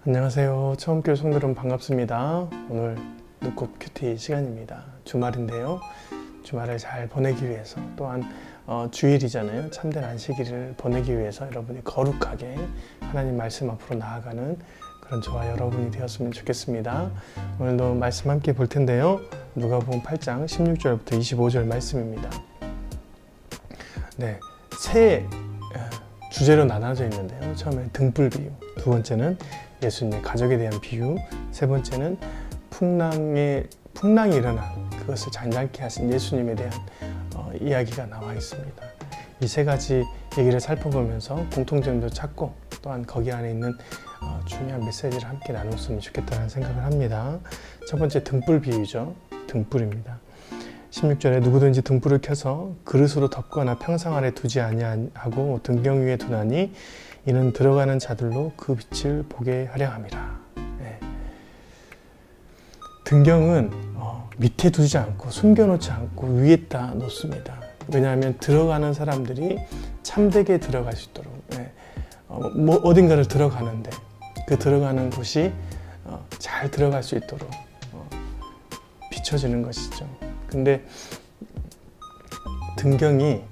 안녕하세요. 처음 교 성도여러분 반갑습니다. 오늘 눈꽃 큐티 시간입니다. 주말인데요. 주말을 잘 보내기 위해서 또한 주일이잖아요. 참된 안식일을 보내기 위해서 여러분이 거룩하게 하나님 말씀 앞으로 나아가는 그런 저와 여러분이 되었으면 좋겠습니다. 오늘도 말씀 함께 볼 텐데요. 누가복음 8장 16절부터 25절 말씀입니다. 네, 세 주제로 나눠져 있는데요. 처음에 등불 비유, 두 번째는 예수님의 가족에 대한 비유, 세 번째는 풍랑이 일어난 그것을 잔잔케 하신 예수님에 대한 이야기가 나와 있습니다. 이 세 가지 얘기를 살펴보면서 공통점도 찾고 또한 거기 안에 있는 중요한 메시지를 함께 나눴으면 좋겠다는 생각을 합니다. 첫 번째 등불 비유죠. 등불입니다. 16절에 누구든지 등불을 켜서 그릇으로 덮거나 평상 아래 두지 아니하고 등경 위에 두나니 이는 들어가는 자들로 그 빛을 보게 하려 함이라. 네. 등경은 밑에 두지 않고 숨겨놓지 않고 위에다 놓습니다. 왜냐하면 들어가는 사람들이 참되게 들어갈 수 있도록 어딘가를 들어가는데 그 들어가는 곳이 잘 들어갈 수 있도록 비춰지는 것이죠. 근데 등경이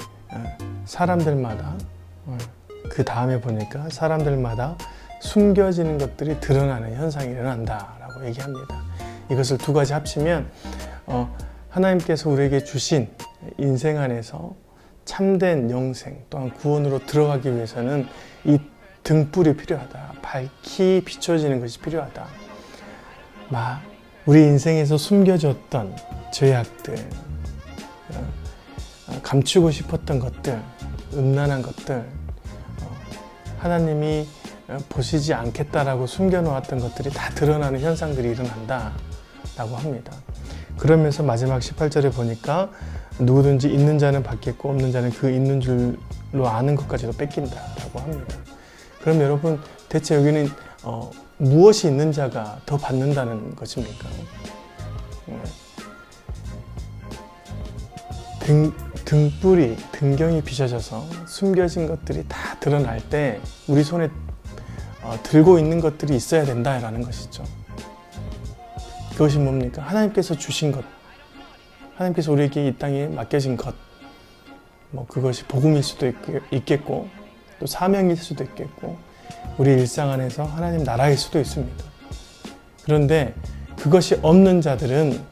사람들마다 그 다음에 보니까 사람들마다 숨겨지는 것들이 드러나는 현상이 일어난다라고 얘기합니다. 이것을 두 가지 합치면 하나님께서 우리에게 주신 인생 안에서 참된 영생 또한 구원으로 들어가기 위해서는 이 등불이 필요하다. 밝히 비춰지는 것이 필요하다. 우리 인생에서 숨겨졌던 죄악들, 감추고 싶었던 것들, 음란한 것들, 하나님이 보시지 않겠다라고 숨겨놓았던 것들이 다 드러나는 현상들이 일어난다라고 합니다. 그러면서 마지막 18절에 보니까 누구든지 있는 자는 받겠고 없는 자는 그 있는 줄로 아는 것까지도 뺏긴다라고 합니다. 그럼 여러분 대체 여기는 무엇이 있는 자가 더 받는다는 것입니까? 등경이 비춰져서 숨겨진 것들이 다 드러날 때 우리 손에 들고 있는 것들이 있어야 된다라는 것이죠. 그것이 뭡니까? 하나님께서 주신 것, 하나님께서 우리에게 이 땅에 맡겨진 것, 그것이 복음일 수도 있겠고 또 사명일 수도 있겠고 우리 일상 안에서 하나님 나라일 수도 있습니다. 그런데 그것이 없는 자들은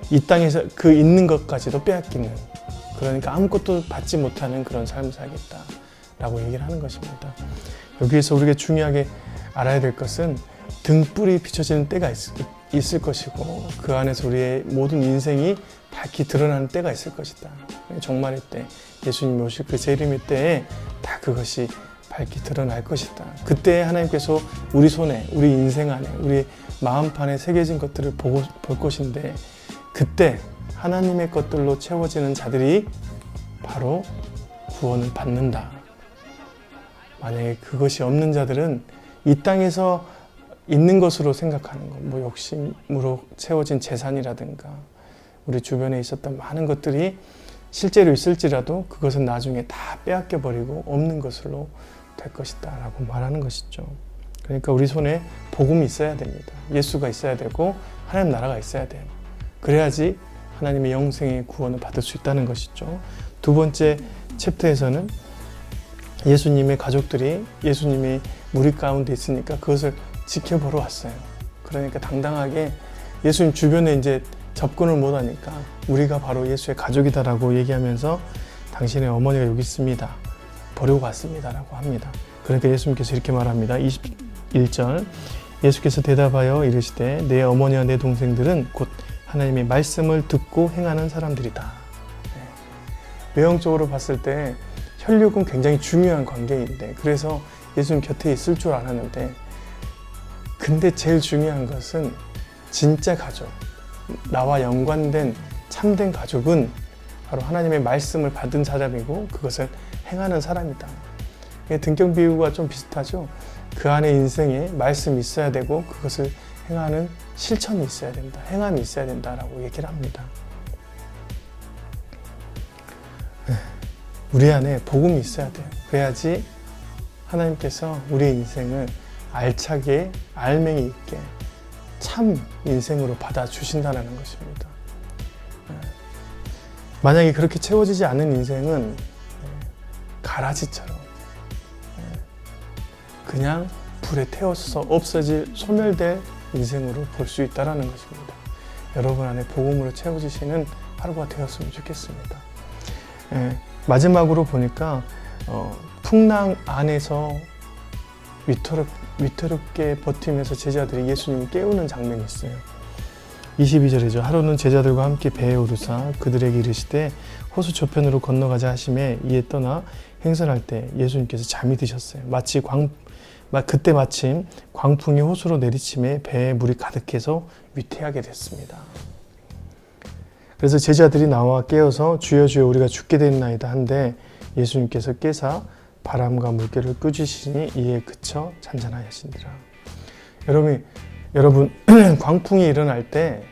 이 땅에서 그 있는 것까지도 빼앗기는, 그러니까 아무것도 받지 못하는 그런 삶을 살겠다라고 얘기를 하는 것입니다. 여기에서 우리가 중요하게 알아야 될 것은 등불이 비춰지는 때가 있을 것이고 그 안에서 우리의 모든 인생이 밝히 드러나는 때가 있을 것이다. 종말의 때, 예수님이 오실 그 재림의 때에 다 그것이 밝히 드러날 것이다. 그때 하나님께서 우리 손에, 우리 인생 안에, 우리 마음판에 새겨진 것들을 볼 것인데 그때 하나님의 것들로 채워지는 자들이 바로 구원을 받는다. 만약에 그것이 없는 자들은 이 땅에서 있는 것으로 생각하는 것, 욕심으로 채워진 재산이라든가 우리 주변에 있었던 많은 것들이 실제로 있을지라도 그것은 나중에 다 빼앗겨 버리고 없는 것으로 될 것이다 라고 말하는 것이죠. 그러니까 우리 손에 복음이 있어야 됩니다. 예수가 있어야 되고 하나님 나라가 있어야 돼요. 그래야지 하나님의 영생의 구원을 받을 수 있다는 것이죠. 두 번째 챕터에서는 예수님의 가족들이 예수님이 무리 가운데 있으니까 그것을 지켜보러 왔어요. 그러니까 당당하게 예수님 주변에 이제 접근을 못하니까 우리가 바로 예수의 가족이다라고 얘기하면서 당신의 어머니가 여기 있습니다. 보려고 왔습니다라고 합니다. 그러니까 예수님께서 이렇게 말합니다. 21절 예수께서 대답하여 이르시되 내 어머니와 내 동생들은 곧 하나님의 말씀을 듣고 행하는 사람들이다. 외형적으로 봤을 때 혈육은 굉장히 중요한 관계인데 그래서 예수님 곁에 있을 줄 알았는데 근데 제일 중요한 것은 진짜 가족, 나와 연관된 참된 가족은 바로 하나님의 말씀을 받은 사람이고 그것을 행하는 사람이다. 등경 비유가 좀 비슷하죠. 그 안에 인생에 말씀이 있어야 되고 그것을 행하는 실천이 있어야 된다. 행함이 있어야 된다라고 얘기를 합니다. 우리 안에 복음이 있어야 돼요. 그래야지 하나님께서 우리의 인생을 알차게 알맹이 있게 참 인생으로 받아주신다는 것입니다. 만약에 그렇게 채워지지 않은 인생은 가라지처럼 그냥 불에 태워서 없어질 소멸될 인생으로 볼 수 있다는 것입니다. 여러분 안에 복음으로 채워지시는 하루가 되었으면 좋겠습니다. 마지막으로 보니까 풍랑 안에서 위태롭게 버티면서 제자들이 예수님을 깨우는 장면이 있어요. 22절이죠. 하루는 제자들과 함께 배에 오르사 그들에게 이르시되 호수 저편으로 건너가자 하시매 이에 떠나 행선할 때 예수님께서 잠이 드셨어요. 그때 마침 광풍이 호수로 내리침에 배에 물이 가득해서 위태하게 됐습니다. 그래서 제자들이 나와 깨어서 주여 주여 우리가 죽게 됐나이다 한데 예수님께서 깨사 바람과 물결을 꾸짖으시니 이에 그쳐 잔잔하시니라. 여러분 광풍이 일어날 때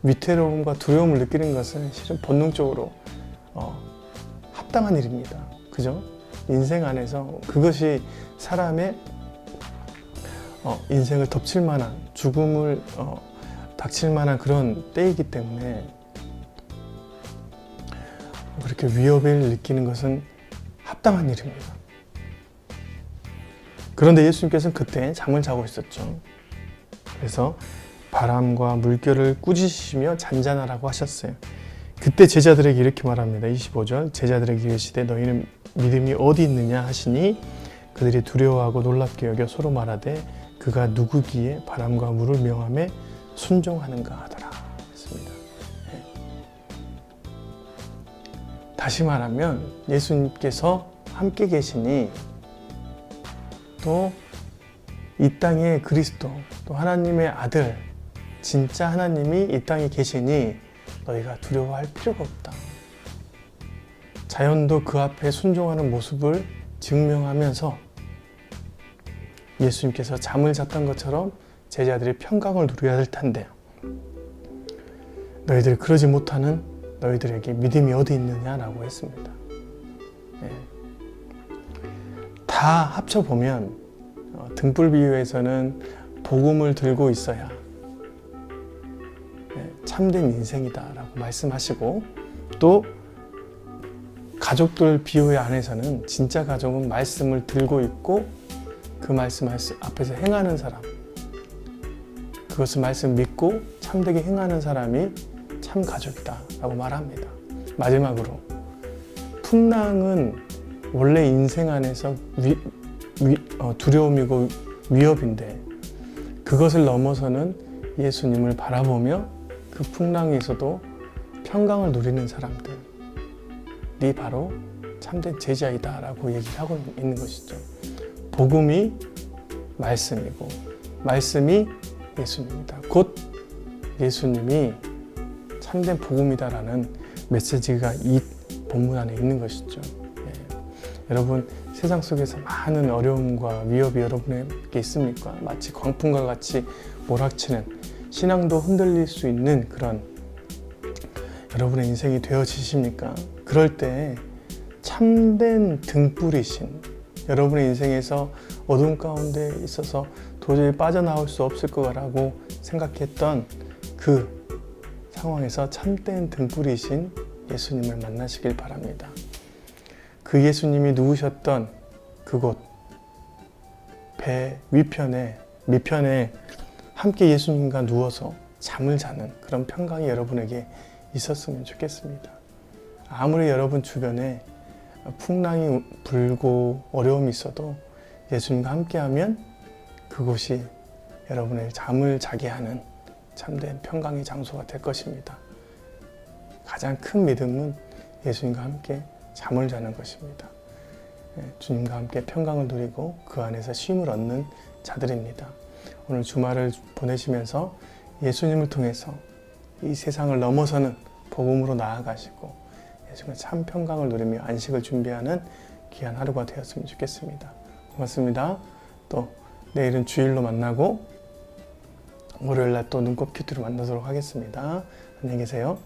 위태로움과 두려움을 느끼는 것은 실은 본능적으로 합당한 일입니다. 그죠? 인생 안에서 그것이 사람의 인생을 덮칠 만한 죽음을 닥칠 만한 그런 때이기 때문에 그렇게 위협을 느끼는 것은 합당한 일입니다. 그런데 예수님께서는 그때 잠을 자고 있었죠. 그래서 바람과 물결을 꾸짖으시며 잔잔하라고 하셨어요. 그때 제자들에게 이렇게 말합니다. 25절 제자들에게 이르시되 너희는 믿음이 어디 있느냐 하시니 그들이 두려워하고 놀랍게 여겨 서로 말하되 그가 누구기에 바람과 물을 명함에 순종하는가 하더라 했습니다. 다시 말하면 예수님께서 함께 계시니 또 이 땅에 그리스도 또 하나님의 아들 진짜 하나님이 이 땅에 계시니 너희가 두려워할 필요가 없다. 자연도 그 앞에 순종하는 모습을 증명하면서 예수님께서 잠을 잤던 것처럼 제자들이 평강을 누려야 될 텐데 너희들이 그러지 못하는 너희들에게 믿음이 어디 있느냐라고 했습니다. 다 합쳐보면 등불 비유에서는 복음을 들고 있어야 참된 인생이다라고 말씀하시고 또 가족들 비유의 안에서는 진짜 가족은 말씀을 들고 있고 그 말씀 앞에서 행하는 사람 그것을 말씀 믿고 참되게 행하는 사람이 참 가족이다 라고 말합니다. 마지막으로 풍랑은 원래 인생 안에서 두려움이고 위협인데 그것을 넘어서는 예수님을 바라보며 그 풍랑에서도 평강을 누리는 사람들이 바로 참된 제자이다 라고 얘기를 하고 있는 것이죠. 복음이 말씀이고 말씀이 예수님이다. 곧 예수님이 참된 복음이다라는 메시지가 이 본문 안에 있는 것이죠. 여러분 세상 속에서 많은 어려움과 위협이 여러분에게 있습니까? 마치 광풍과 같이 몰아치는 신앙도 흔들릴 수 있는 그런 여러분의 인생이 되어지십니까? 그럴 때 참된 등불이신 여러분의 인생에서 어둠 가운데 있어서 도저히 빠져나올 수 없을 거라고 생각했던 그 상황에서 참된 등불이신 예수님을 만나시길 바랍니다. 그 예수님이 누우셨던 그곳 배 밑편에 함께 예수님과 누워서 잠을 자는 그런 평강이 여러분에게 있었으면 좋겠습니다. 아무리 여러분 주변에 풍랑이 불고 어려움이 있어도 예수님과 함께하면 그곳이 여러분의 잠을 자게 하는 참된 평강의 장소가 될 것입니다. 가장 큰 믿음은 예수님과 함께 잠을 자는 것입니다. 주님과 함께 평강을 누리고 그 안에서 쉼을 얻는 자들입니다. 오늘 주말을 보내시면서 예수님을 통해서 이 세상을 넘어서는 복음으로 나아가시고 예수님의 참 평강을 누리며 안식을 준비하는 귀한 하루가 되었으면 좋겠습니다. 고맙습니다. 또 내일은 주일로 만나고 월요일날 또 눈꽃 큐티로 만나도록 하겠습니다. 안녕히 계세요.